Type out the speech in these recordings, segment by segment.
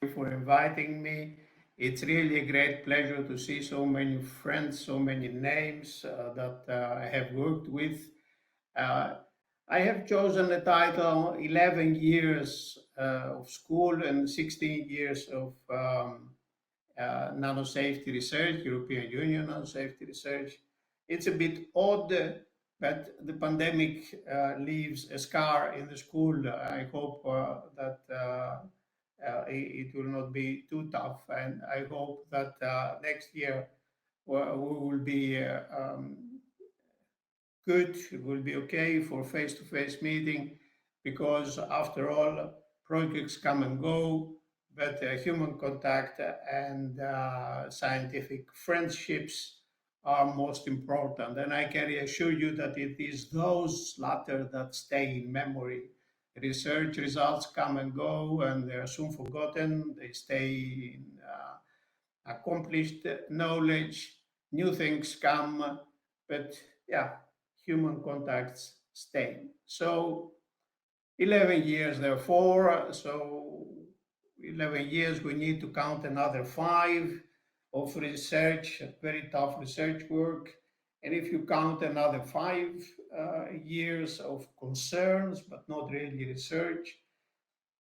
for inviting me. It's really a great pleasure to see so many friends, so many names that I have worked with. Uh, I have chosen the title 11 years of school and 16 years of nanosafety research, European Union nanosafety research. It's a bit odd, but the pandemic leaves a scar in the school. I hope that it will not be too tough, and I hope that next year we will be good, it will be okay for face-to-face meeting, because after all, projects come and go, but human contact and scientific friendships are most important. And I can assure you that it is those latter that stay in memory. Research results come and go, and they are soon forgotten. They stay in accomplished knowledge. New things come, but yeah, human contacts stay. So 11 years, therefore, so 11 years, we need to count another 5 of research, very tough research work. And if you count another 5 years of concerns, but not really research,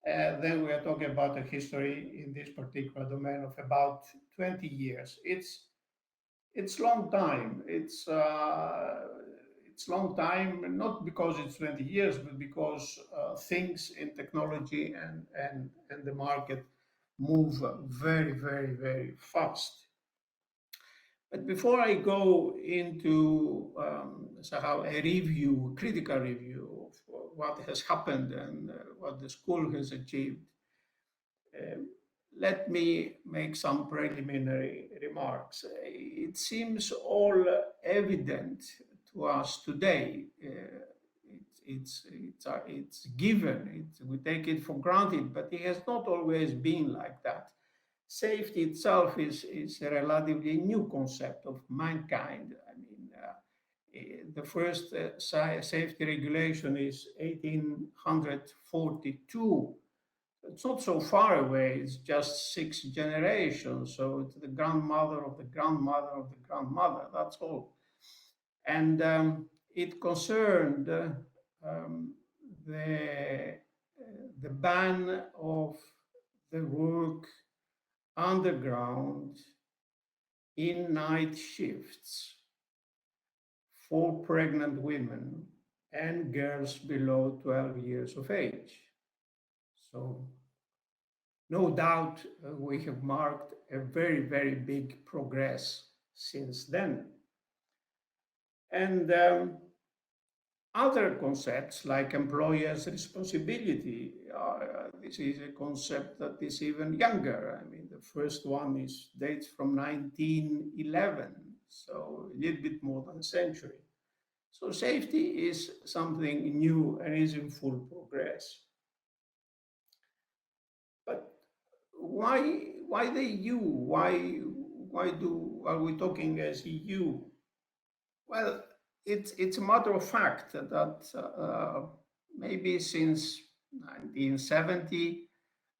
then we are talking about a history in this particular domain of about 20 years. It's long time. It's long time, not because it's 20 years, but because things in technology and the market move very, very, very fast. But before I go into somehow a review, critical review of what has happened and what the school has achieved, uh, let me make some preliminary remarks. It seems all evident to us today. It's given. We take it for granted, but it has not always been like that. Safety itself is a relatively new concept of mankind. I mean, the first safety regulation is 1842. It's not so far away, it's just 6 generations. So it's the grandmother of the grandmother of the grandmother, that's all. And it concerned um, the, the ban of the work underground in night shifts for pregnant women and girls below 12 years of age. So, no doubt we have marked a very, very big progress since then. And other concepts like employer's responsibility, this is a concept that is even younger. I mean, the first one dates from 1911, so a little bit more than a century. So safety is something new and is in full progress. But why the EU? Why are we talking as EU? Well, it's a matter of fact that maybe since 1970,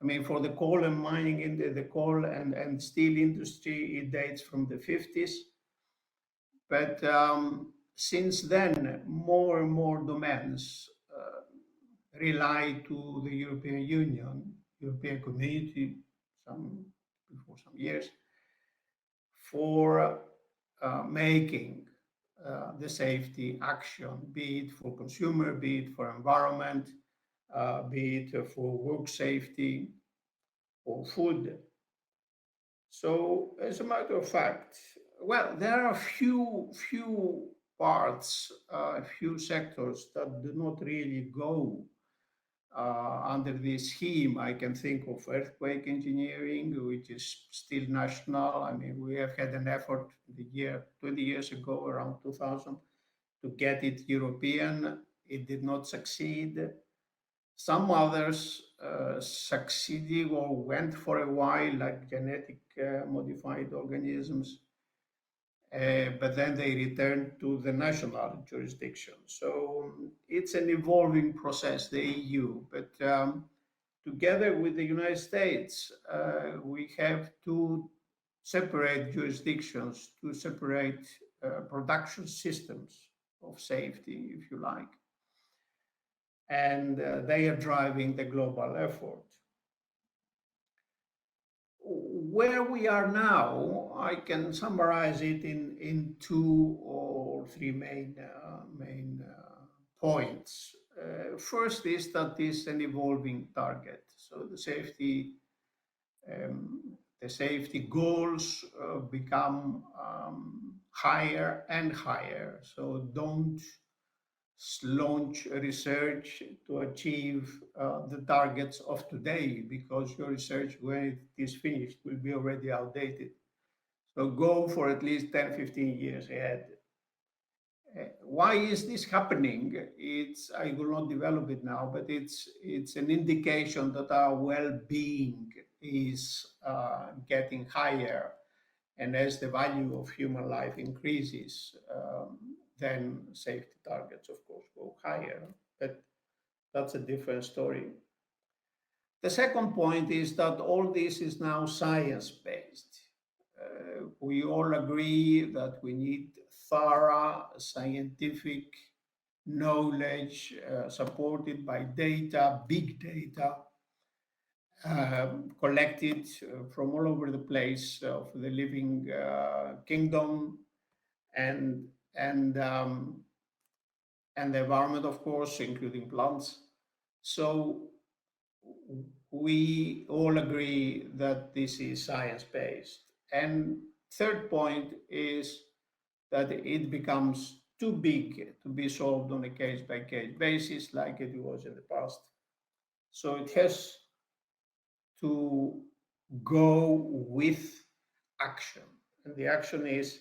I mean, for the coal and mining in the coal and steel industry, it dates from the 50s. But since then, more and more domains rely to the European Union, European Community, before some years, for making the safety action, be it for consumer, be it for environment, be it for work safety or food. So, as a matter of fact, well, there are few parts, few sectors that do not really go under this scheme. I can think of earthquake engineering, which is still national. I mean, we have had an effort 20 years ago, around 2000, to get it European. It did not succeed. Some others succeeded or went for a while, like genetic modified organisms, but then they returned to the national jurisdiction. So it's an evolving process, the EU. But together with the United States, we have two separate jurisdictions, two separate production systems of safety, if you like, and they are driving the global effort. Where we are now, I can summarize it in two or three main points. First is that is an evolving target. So um, the safety goals become higher and higher. So don't launch research to achieve the targets of today, because your research, when it is finished, will be already outdated. So go for at least 10, 15 years ahead. Why is this happening? I will not develop it now, but it's an indication that our well-being is getting higher, and as the value of human life increases, then safety targets, of course, go higher. But that's a different story. The second point is that all this is now science-based. We all agree that we need thorough scientific knowledge supported by data, big data, collected from all over the place of the living kingdom, and and um, and the environment, of course, including plants. So we all agree that this is science-based. And third point is that it becomes too big to be solved on a case-by-case basis like it was in the past. So it has to go with action. And the action is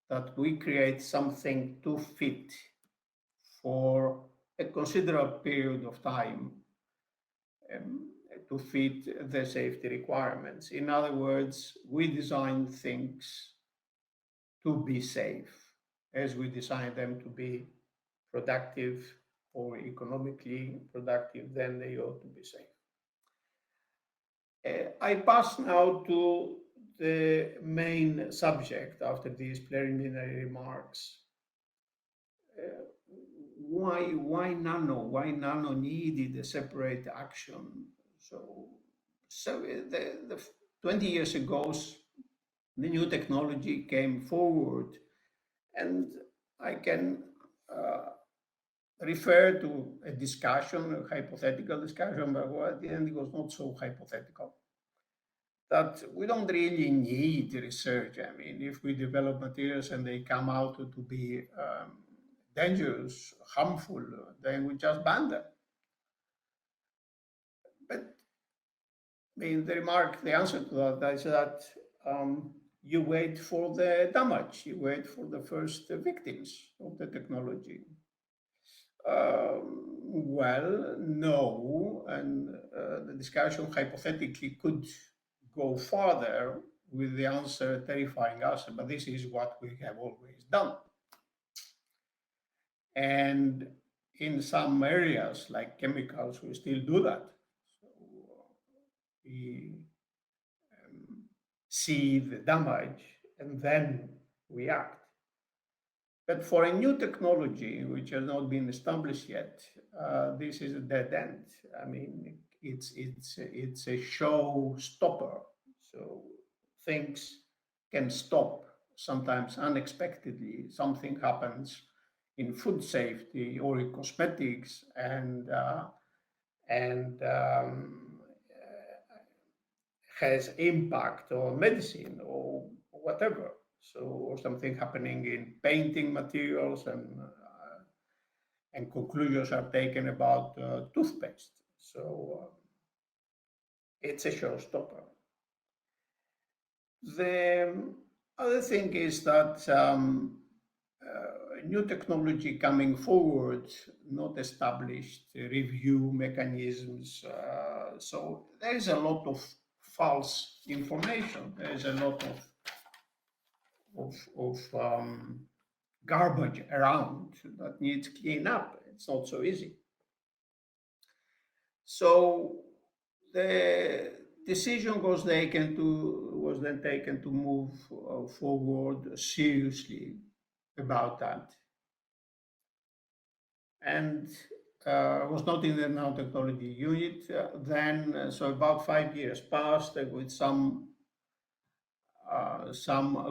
that we create something to fit for a considerable period of time, um, to fit the safety requirements. In other words, we design things to be safe as we design them to be productive or economically productive, then they ought to be safe. I pass now to the main subject after these preliminary remarks. Uh, why nano? Why nano needed a separate action? So the 20 years ago, the new technology came forward, and I can uh, refer to a discussion, a hypothetical discussion, but at the end it was not so hypothetical, that we don't really need research. I mean, if we develop materials and they come out to be dangerous, harmful, then we just ban them. But I mean, the answer to that is that you wait for the damage, you wait for the first victims of the technology. Well, no, and the discussion hypothetically could go further with the answer terrifying us, but this is what we have always done. And in some areas, like chemicals, we still do that. So we see the damage and then we act. But for a new technology which has not been established yet, this is a dead end. I mean, it's a show stopper. So things can stop sometimes unexpectedly. Something happens in food safety or in cosmetics, and has impact on medicine or whatever. So, or something happening in painting materials, and conclusions are taken about toothpaste. So it's a showstopper. The other thing is that new technology coming forward, not established review mechanisms. So there is a lot of false information. There is a lot of garbage around that needs clean up. It's not so easy. So the decision was then taken to move forward seriously about that, and was not in the nanotechnology unit then. So about 5 years passed with some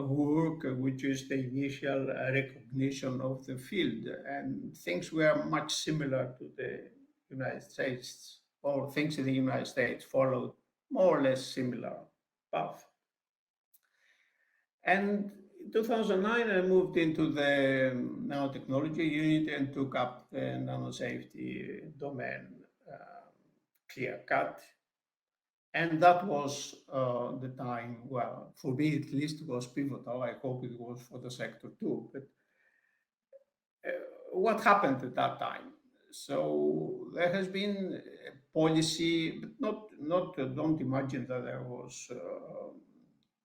work, which is the initial recognition of the field, and things were much similar to the United States, or things in the United States followed more or less similar path. And in 2009, I moved into the nanotechnology unit and took up the nanosafety domain, clear cut. And that was the time, well, for me at least, it was pivotal. I hope it was for the sector too. But uh, what happened at that time? So there has been a policy, but don't imagine that there was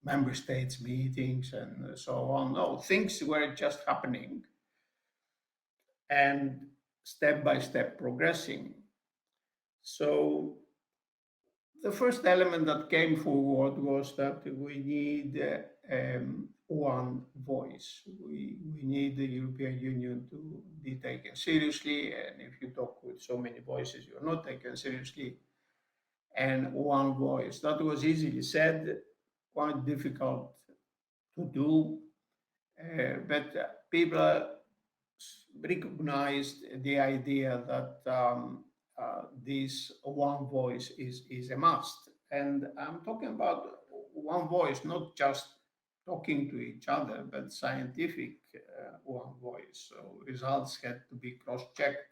member states meetings and so on. No, things were just happening and step by step progressing. So the first element that came forward was that we need one voice. We need the European Union to be taken seriously, and if you talk with so many voices, you're not taken seriously. And one voice. That was easily said, quite difficult to do, but people recognized the idea that this one voice is a must. And I'm talking about one voice, not just talking to each other, but scientific one voice. So results had to be cross-checked,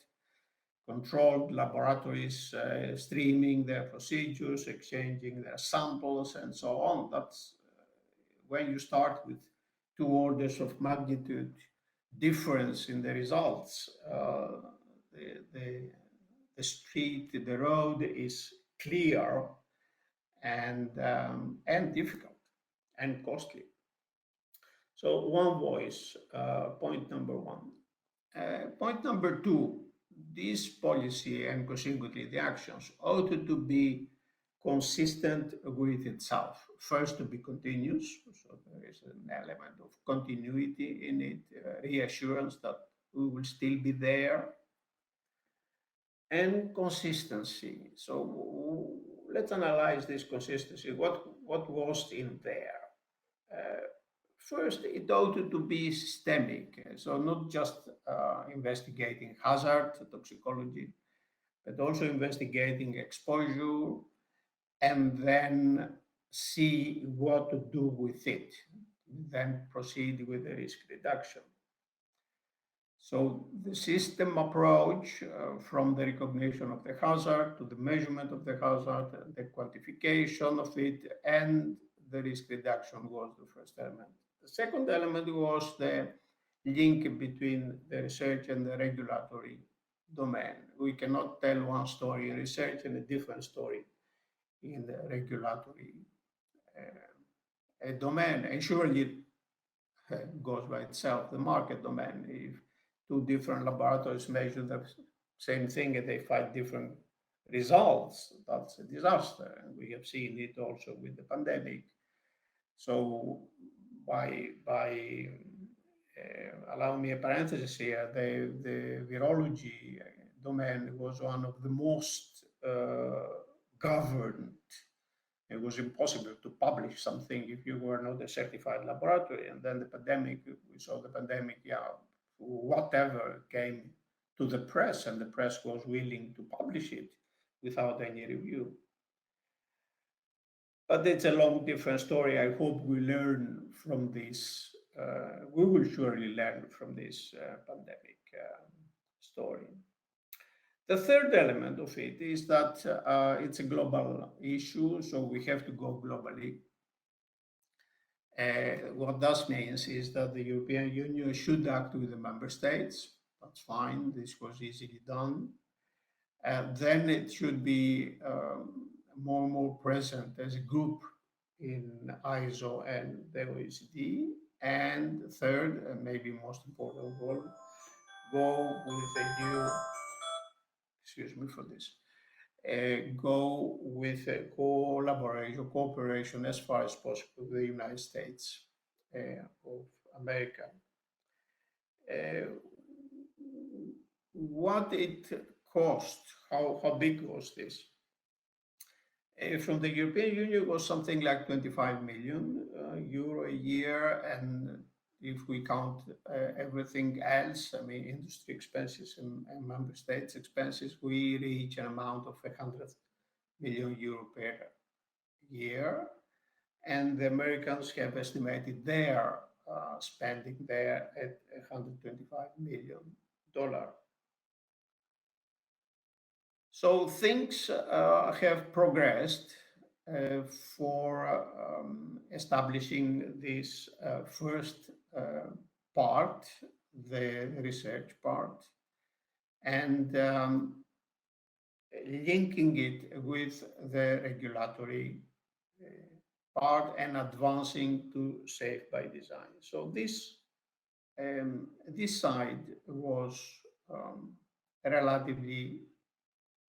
controlled, laboratories streaming their procedures, exchanging their samples, and so on. That's when you start with two orders of magnitude difference in the results. The, the, the street, the road is clear and difficult and costly. So one voice, point number one. Point number two, this policy and consequently the actions ought to be consistent with itself. First, to be continuous, so there is an element of continuity in it, reassurance that we will still be there, and consistency. So let's analyze this consistency. What was in there? First, it ought to be systemic, so not just investigating hazard toxicology, but also investigating exposure and then see what to do with it, then proceed with the risk reduction. So the system approach from the recognition of the hazard to the measurement of the hazard, the quantification of it, and the risk reduction was the first element. The second element was the link between the research and the regulatory domain. We cannot tell one story in research and a different story in the regulatory domain. And surely it goes by itself, the market domain. If two different laboratories measure the same thing and they find different results, that's a disaster. And we have seen it also with the pandemic. So by allow me a parenthesis here, the virology domain was one of the most governed. It was impossible to publish something if you were not a certified laboratory. And then the pandemic, we saw the pandemic, whatever came to the press, and the press was willing to publish it without any review. But it's a long, different story. I hope we learn from this. We will surely learn from this pandemic story. The third element of it is that it's a global issue, so we have to go globally. What that means is that the European Union should act with the member states. That's fine, this was easily done. Then it should be more and more present as a group in ISO and the OECD. And third, and maybe most important of all, go with a new, excuse me for this, go with a cooperation as far as possible with the United States of America. Uh, what it cost, how big was this? From the European Union was something like 25 million euro a year, and if we count everything else, I mean industry expenses and member states expenses, we reach an amount of 100 million euro per year, and the Americans have estimated their spending there at $125 million. So things have progressed for establishing this first part, the research part, and linking it with the regulatory part and advancing to safe by design. So this side was relatively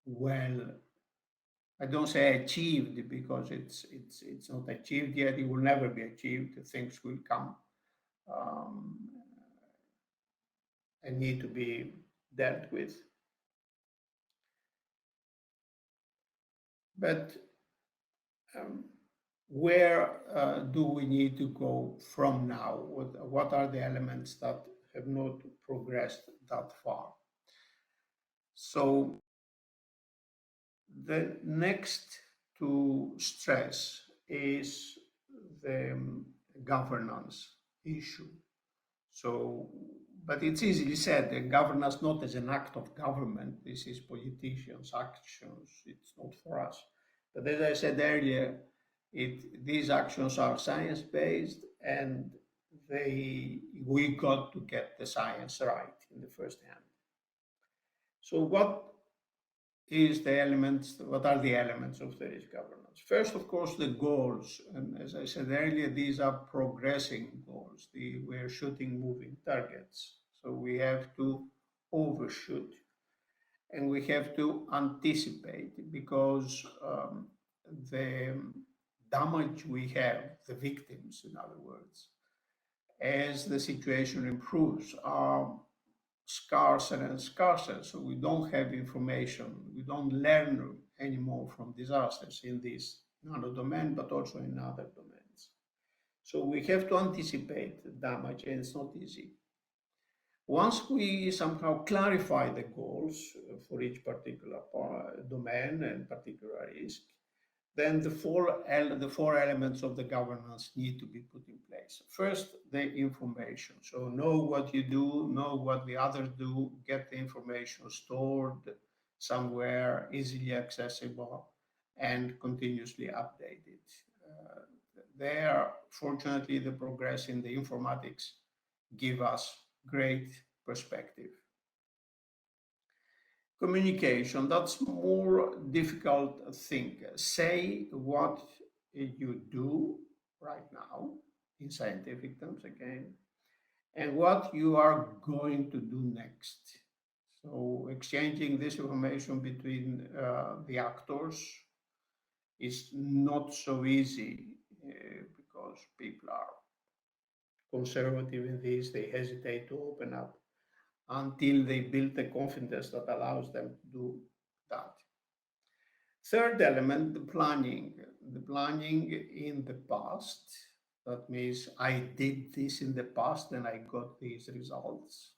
well, I don't say achieved because it's not achieved yet. It will never be achieved. Things will come and need to be dealt with. But where do we need to go from now? What are the elements that have not progressed that far? So the next to stress is the governance issue. So, but it's easily said, the governance not as an act of government, this is politicians' actions, it's not for us. But as I said earlier, these actions are science-based, and we got to get the science right in the first hand. So what are the elements of the risk governance? First, of course, the goals. And as I said earlier, these are progressing goals. We're shooting moving targets. So we have to overshoot. And we have to anticipate, because the damage we have, the victims, in other words, as the situation improves, are scarcer and scarcer. So we don't have information. We don't learn anymore from disasters in this nano domain, but also in other domains. So we have to anticipate the damage, and it's not easy. Once we somehow clarify the goals for each particular domain and particular risk, then the four elements of the governance need to be put in place. First, the information. So know what you do, know what the others do, get the information stored somewhere, easily accessible, and continuously updated. There, fortunately, the progress in the informatics give us great perspective. Communication, that's more difficult thing. Say what you do right now, in scientific terms again, and what you are going to do next. So exchanging this information between the actors is not so easy because people are conservative in this, they hesitate to open up until they build the confidence that allows them to do that. Third element, the planning. The planning in the past. That means I did this in the past and I got these results.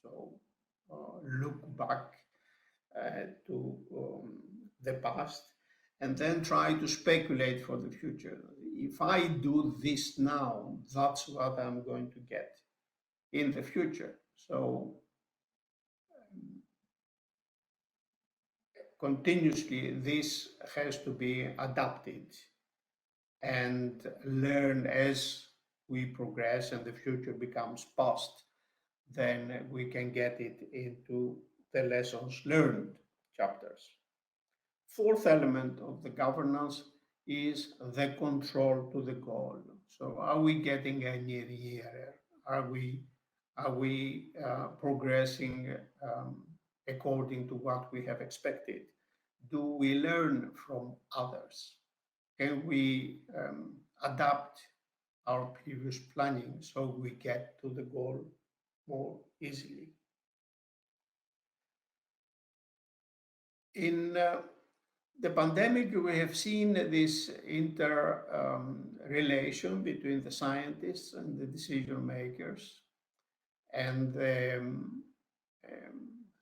So look back to the past and then try to speculate for the future. If I do this now, that's what I'm going to get in the future. So continuously this has to be adapted and learned as we progress and the future becomes past. Then we can get it into the lessons learned chapters. Fourth element of the governance is the control to the goal. So are we getting any nearer? Are we progressing according to what we have expected? do we learn from others? Can we adapt our previous planning so we get to the goal more easily? In the pandemic, we have seen this relation between the scientists and the decision makers, and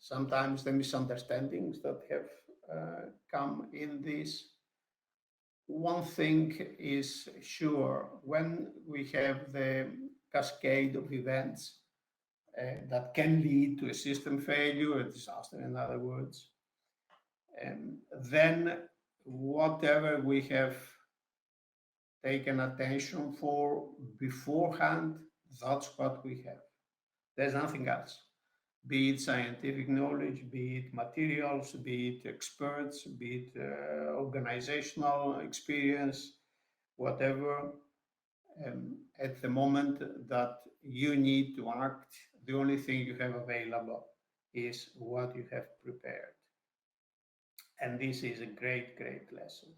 sometimes the misunderstandings that have come in this. One thing is sure, when we have the cascade of events that can lead to a system failure, a disaster, in other words, then whatever we have taken attention for beforehand, that's what we have. There's nothing else. Be it scientific knowledge, be it materials, be it experts, be it organizational experience, whatever. At the moment that you need to act, the only thing you have available is what you have prepared. And this is a great, great lesson.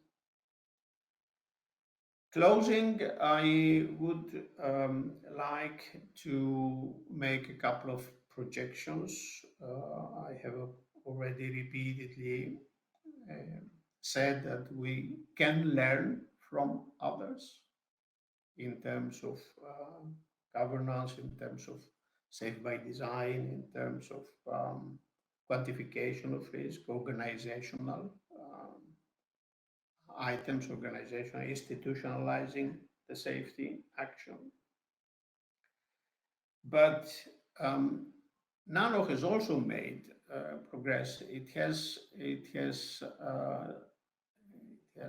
Closing, I would like to make a couple of projections. I have already repeatedly said that we can learn from others in terms of governance, in terms of safe by design, in terms of quantification of risk, organizational items, organization, institutionalizing the safety action. But Nano has also made progress. It has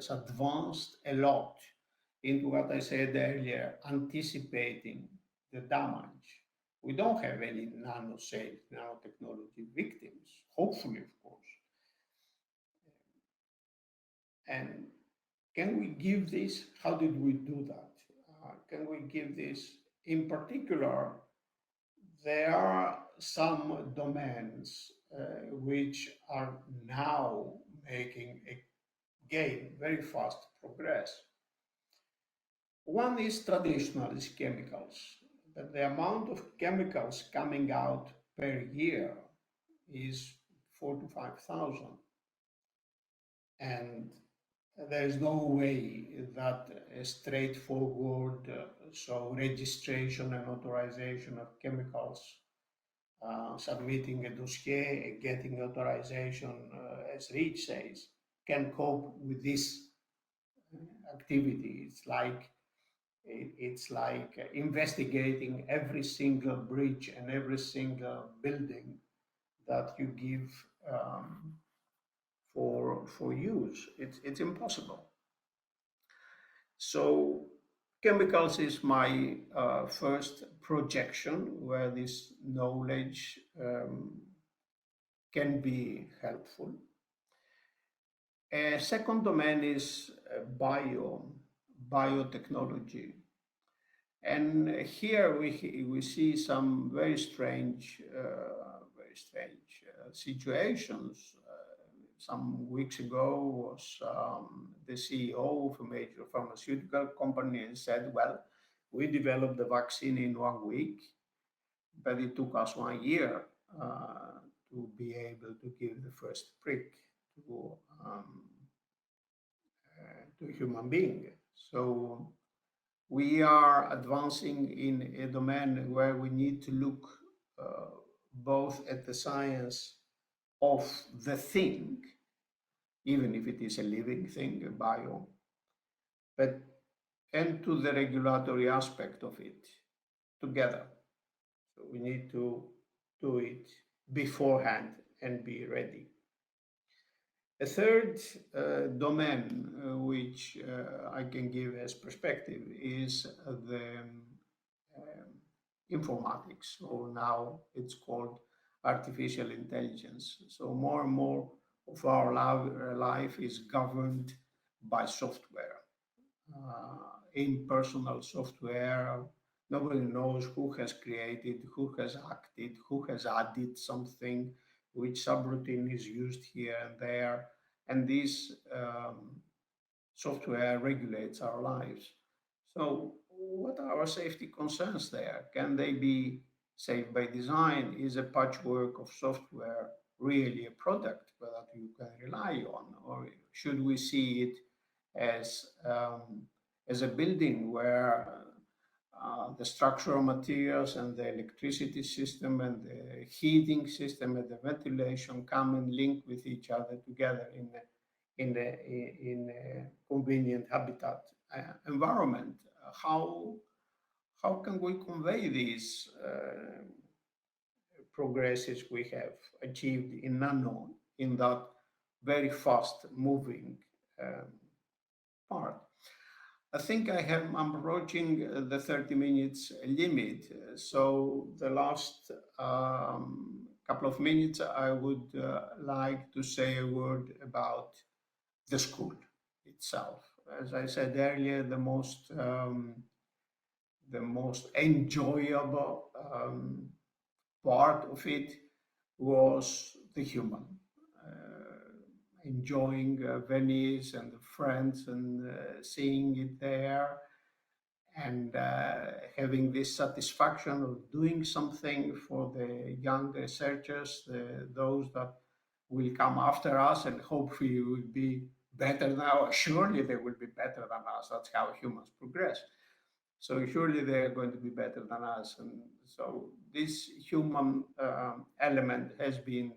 advanced a lot into what I said earlier, anticipating the damage. We don't have any nano-safe, nanotechnology victims, hopefully, of course. And can we give this? How did we do that? Can we give this? In particular, there are some domains which are now making very fast progress. One is traditional, is chemicals. That the amount of chemicals coming out per year is 4,000 to 5,000. And there is no way that a straightforward registration and authorization of chemicals, submitting a dossier, getting authorization, as Rich says, can cope with this activity. It's like investigating every single bridge and every single building that you give for use. It's impossible. So chemicals is my first projection where this knowledge can be helpful. A second domain is biotechnology. And here we see some very strange situations. Some weeks ago was the CEO of a major pharmaceutical company and said, well, we developed the vaccine in 1 week, but it took us 1 year to be able to give the first prick to a human being. So we are advancing in a domain where we need to look both at the science of the thing, even if it is a living thing, a bio, and to the regulatory aspect of it together. So we need to do it beforehand and be ready. A third domain which I can give as perspective is the informatics, or now it's called artificial intelligence. So more and more of our life is governed by software, impersonal software. Nobody knows who has created, who has acted, who has added something, which subroutine is used here and there. and this software regulates our lives. So, what are our safety concerns there? Can they be safe by design? Is a patchwork of software really a product that you can rely on, or should we see it as as a building where the structural materials and the electricity system and the heating system and the ventilation come and link with each other together in a convenient habitat environment? How how can we convey these progresses we have achieved in nano in that very fast moving um, part? I think I'm approaching the 30 minutes limit. So the last couple of minutes, I would like to say a word about the school itself. As I said earlier, the most enjoyable part of it was the human. Enjoying Venice and the friends and seeing it there and having this satisfaction of doing something for the young researchers, those that will come after us and hopefully will be better now. Surely they will be better than us. That's how humans progress. So surely they are going to be better than us. And so this human element has been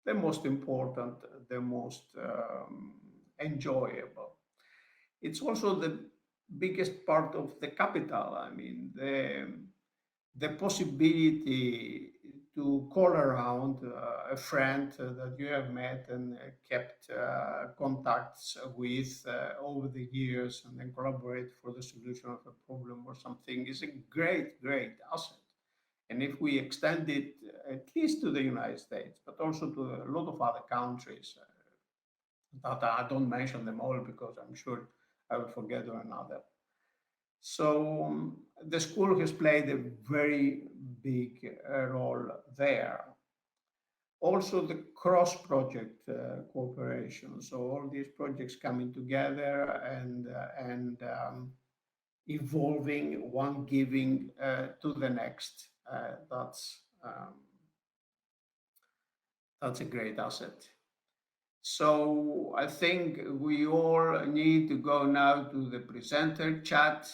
the most important, the most enjoyable. It's also the biggest part of the capital. I mean, the possibility to call around a friend that you have met and kept contacts with over the years and then collaborate for the solution of a problem or something is a great, great asset. And if we extend it at least to the United States, but also to a lot of other countries, that I don't mention them all because I'm sure I will forget one another. So the school has played a very big role there. Also the cross-project cooperation. So all these projects coming together and evolving, one giving to the next. That's a great asset. So I think we all need to go now to the presenter chat,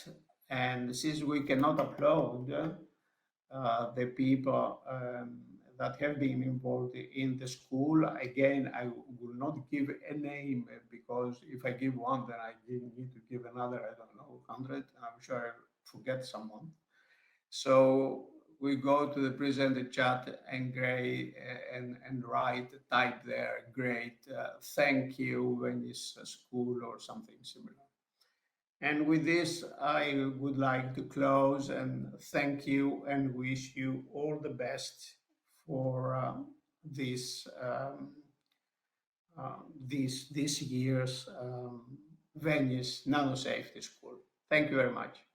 and since we cannot upload the people that have been involved in the school, again, I will not give a name because if I give one, then I need to give another, I don't know, 100, and I'm sure I forget someone. So we go to the presenter chat and type there, great, thank you, Venice School or something similar. And with this, I would like to close and thank you and wish you all the best for this this year's Venice Nanosafety School. Thank you very much.